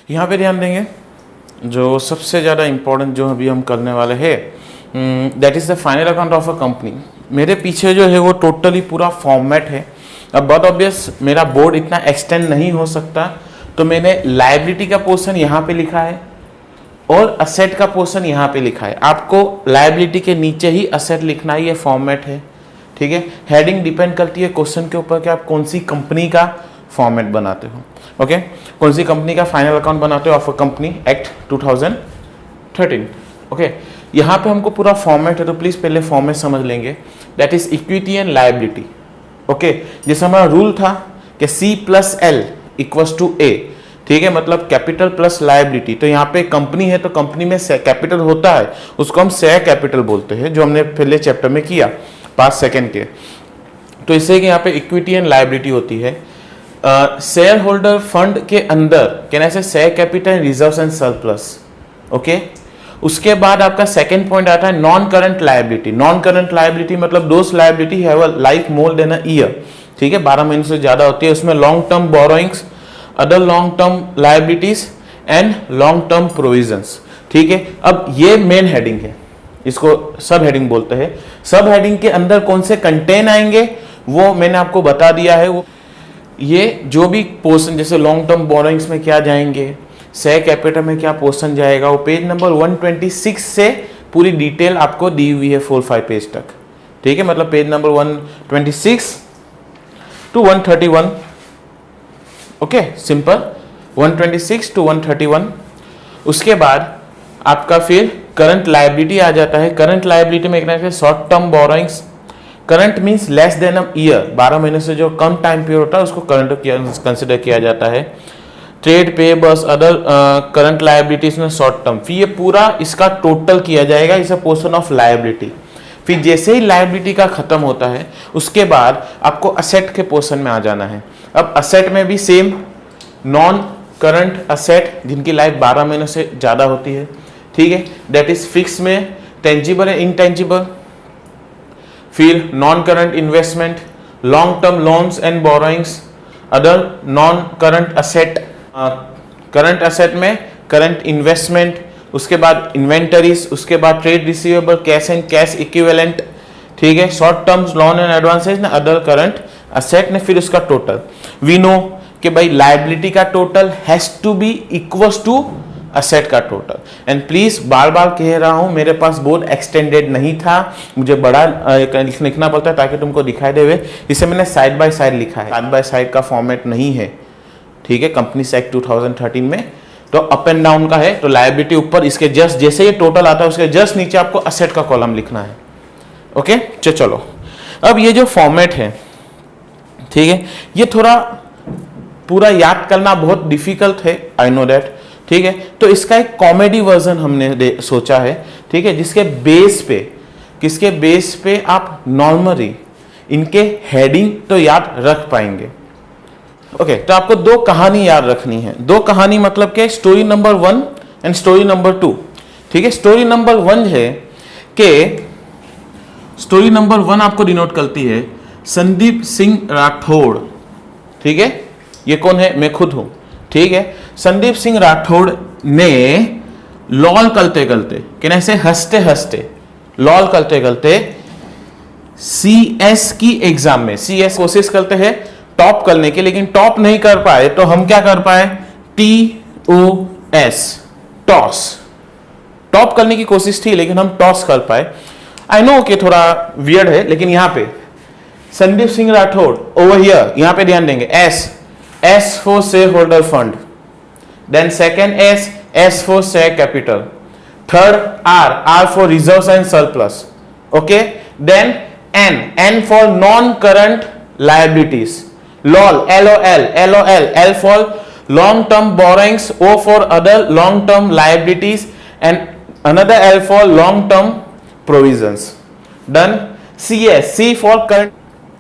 यहाँ पे ध्यान देंगे जो सबसे ज़्यादा इम्पोर्टेंट जो अभी हम करने वाले हैं, that is the final account of a company. मेरे पीछे जो है वो टोटली पूरा फॉर्मेट है। अब बहुत ऑब्वियस मेरा बोर्ड इतना एक्सटेंड नहीं हो सकता, तो मैंने लायबिलिटी का पोर्शन यहाँ पे लिखा है और असेट का पोर्शन यहाँ पे लिखा है। आपको लायबिलिटी के नीचे ही असेट लिखना है, ये फॉर्मेट है, ठीक है। हेडिंग डिपेंड करती है क्वेश्चन के ऊपर कि आप कौन सी कंपनी का फॉर्मेट बनाते हो, ओके। कौन सी कंपनी का फाइनल अकाउंट बनाते हो of a company act 2013, okay. यहाँ पे हमको पूरा फॉर्मेट है, तो प्लीज पहले फॉर्मेट समझ लेंगे। That is equity and liability, okay. जैसे हमारा रूल था कि C+L इक्वल्स टू A, ठीक है, मतलब कैपिटल प्लस लायबिलिटी। तो यहाँ पे कंपनी है तो कंपनी में कैपिटल होता है, उसको हम शेयर कैपिटल बोलते हैं, जो हमने पहले चैप्टर में किया 5 सेकंड के। तो इससे कि यहाँ पे इक्विटी एंड लायबिलिटी होती है। शेयर होल्डर फंड के अंदर कहना से share capital and reserves and surplus, okay. उसके बाद आपका सेकंड पॉइंट आता है non current liability. Non current liability मतलब those liability have a life more than a year, ठीक है, 12 महीने से ज्यादा होती है। उसमें long term borrowings, other long term liabilities and long term provisions, ठीक है। अब ये मेन हेडिंग है, इसको सब हेडिंग बोलते हैं। सब हेडिंग के अंदर कौन से कंटेन आएंगे वो मैंने आपको बता दिया है। वो ये जो भी पोर्शन, जैसे लॉन्ग टर्म बोरोइंग्स में क्या जाएंगे, शेयर कैपिटल में क्या पोर्शन जाएगा, वो पेज नंबर 126 से पूरी डिटेल आपको दी हुई है 4-5 पेज तक, ठीक है। मतलब page number 126 to 131, okay, simple 126 to 131। उसके बाद आपका फिर करंट लायबिलिटी आ जाता है। करंट लायबिलिटी में एक तरह से short term borrowings, current means less than a year, 12 महीने से जो कम टाइम पीरियड होता है उसको करंट कंसिडर किया जाता है। Trade payables, other current liabilities में शॉर्ट टर्म, फिर ये पूरा इसका टोटल किया जाएगा, इस अ पोर्शन ऑफ लायबिलिटी। फिर जैसे ही लायबिलिटी का खत्म होता है उसके बाद आपको असेट के पोर्शन में आ जाना है। अब असेट में भी सेम, नॉन करंट असेट जिनकी लाइफ 12 महीनों से ज्यादा होती है, ठीक है, दैट इज फिक्स में टेंजिबल एंड इनटेंजिबल। फिर non current investment, long term loans and borrowings, other non current asset, current asset में करंट इन्वेस्टमेंट, उसके बाद इन्वेंटरीज, उसके बाद trade receivable, cash and cash equivalent, ठीक है, short terms loan and advances ने other current asset ने। फिर उसका टोटल वी नो कि भाई लायबिलिटी का total has to be equals to asset का टोटल। एंड प्लीज बार बार कह रहा हूं, मेरे पास बोर्ड एक्सटेंडेड नहीं था, मुझे बड़ा लिखना पड़ता है ताकि तुमको दिखाई देवे, इसे मैंने साइड बाय साइड लिखा है। साइड बाय साइड का फॉर्मेट नहीं है, ठीक है, कंपनी एक्ट 2013 में तो अप एंड डाउन का है। तो लायबिलिटी ऊपर, इसके जस्ट जैसे ये टोटल आता है उसके जस्ट नीचे आपको असेट का कॉलम लिखना है, ओके। चलो अब ये जो फॉर्मेट है, ठीक है, ये थोड़ा पूरा याद करना बहुत डिफिकल्ट है, आई नो दैट, ठीक है। तो इसका एक कॉमेडी वर्जन हमने सोचा है, ठीक है, जिसके बेस पे, किसके बेस पे आप नॉर्मली इनके हेडिंग तो याद रख पाएंगे, ओके। तो आपको 2 कहानी याद रखनी है। 2 कहानी मतलब के story number 1 and story number 2, ठीक है। स्टोरी नंबर 1 है कि स्टोरी नंबर 1 आपको डिनोट करती है संदीप सिंह राठौड़, ठीक है। ये कौन है? मैं खुद हूं, ठीक है। संदीप सिंह राठौड़ ने लॉल करते करते, कहने से हंसते हंसते, लॉल करते करते CS की एग्जाम में, CS कोशिश करते हैं टॉप करने के, लेकिन टॉप नहीं कर पाए तो हम क्या कर पाए, TOS, टॉस, टॉप करने की कोशिश थी लेकिन हम टॉस कर पाए। आई नो कि थोड़ा वियर्ड है, लेकिन यहां पे संदीप सिंह राठौड़ ओवर हियर, यहां पे ध्यान देंगे, S for share holder fund, then second S for share capital, third R for reserves and surplus, okay. Then N for non current liabilities, LOL, L for long term borrowings, O for other long term liabilities and another L for long term provisions. Done. C for current,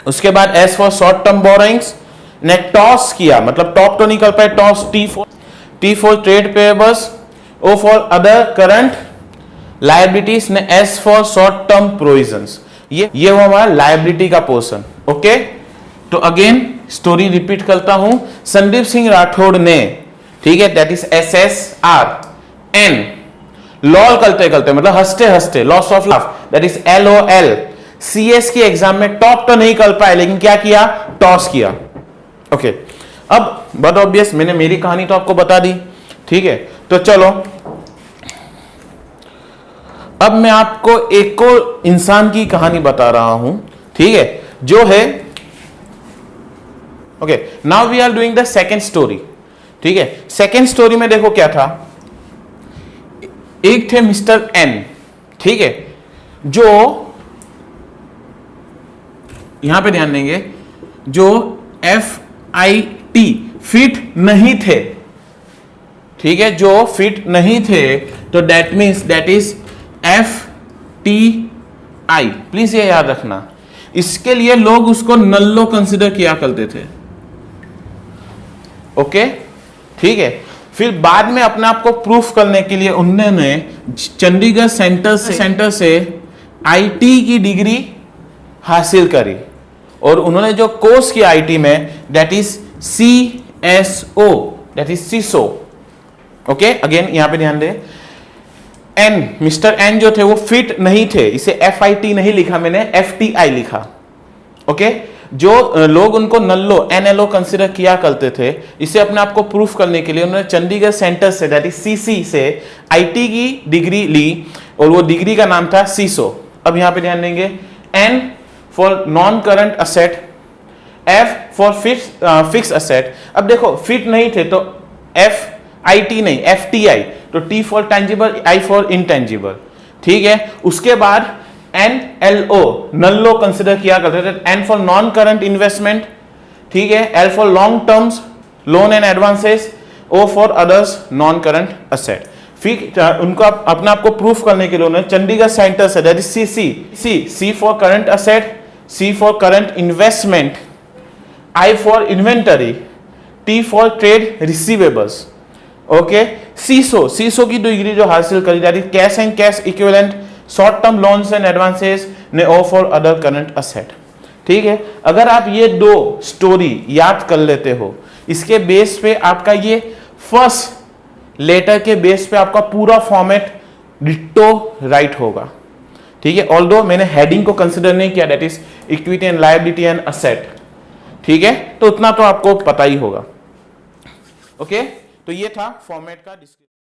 उसके बाद S for short term borrowings ने toss किया, मतलब top तो नहीं कर पाए, toss T for trade payables, O for other current liabilities ने S for short term provisions। ये वो हमारा लायबिलिटी का पोर्शन, ओके। तो अगेन स्टोरी रिपीट करता हूं, संदीप सिंह राठौड़ ने, ठीक है, दैट इज SSRN, लॉल करते मतलब हंसते हंसते, loss of laugh, that is LOL। CS की एग्जाम में टॉप तो नहीं कर पाए, लेकिन क्या किया, टॉस किया। ओके, अब बट ऑब्वियस मैंने मेरी कहानी तो आपको बता दी, ठीक है। तो चलो अब मैं आपको एक और इंसान की कहानी बता रहा हूं, ठीक है, जो है, okay, now we are doing the second story, ठीक है। सेकेंड स्टोरी में देखो क्या था, एक थे मिस्टर एन, ठीक है, जो यहां पे ध्यान देंगे, जो FIT फिट नहीं थे, ठीक है, जो फिट नहीं थे, तो that means that is FTI, please ये याद रखना। इसके लिए लोग उसको नल्लो कंसिडर किया करते थे, ओके, ठीक है। फिर बाद में अपने आप को प्रूफ करने के लिए उन्होंने चंडीगढ़ सेंटर से IT की डिग्री हासिल करी, और उन्होंने जो कोर्स किया IT में, that is CSO, that is CISO, okay. Again यहां पे ध्यान दे, एन, मिस्टर एन जो थे वो फिट नहीं थे, इसे FIT नहीं लिखा मैंने, FTI लिखा, ओके। जो लोग उनको नल्लो NLO कंसिडर किया करते थे, इसे अपने आप को प्रूफ करने के लिए उन्होंने चंडीगढ़ सेंटर से, दैट इज CC से IT की डिग्री ली, और वो डिग्री का नाम था CISO। अब यहां पे ध्यान देंगे, N for non current asset, F for fix asset. अब देखो फिट नहीं थे तो FIT नहीं, FTI, तो T for tangible, I for intangible, ठीक है। उसके बाद NLO, नल्लो कंसिडर किया करते थे, N for non current investment, ठीक है, L for long terms loan and advances, O for others non current asset. फिर उनको अपने आप को प्रूफ करने के लिए उन्होंने चंडीगढ़ सेंटर से, that is C for current asset, C for current investment, I for inventory, T for trade receivables, okay. CISO की डिग्री जो हासिल करी जाती है, cash and cash equivalent, short term loans and advances ने, O for other current asset, ठीक है। अगर आप ये दो स्टोरी याद कर लेते हो, इसके बेस पे आपका ये फर्स्ट लेटर के बेस पे आपका पूरा फॉर्मेट डिट्टो राइट होगा, ठीक है। ऑल्दो मैंने हेडिंग को कंसिडर नहीं किया, that is equity and liability and asset, ठीक है, तो उतना तो आपको पता ही होगा, ओके। तो ये था फॉर्मेट का डिस्क्रिप्शन।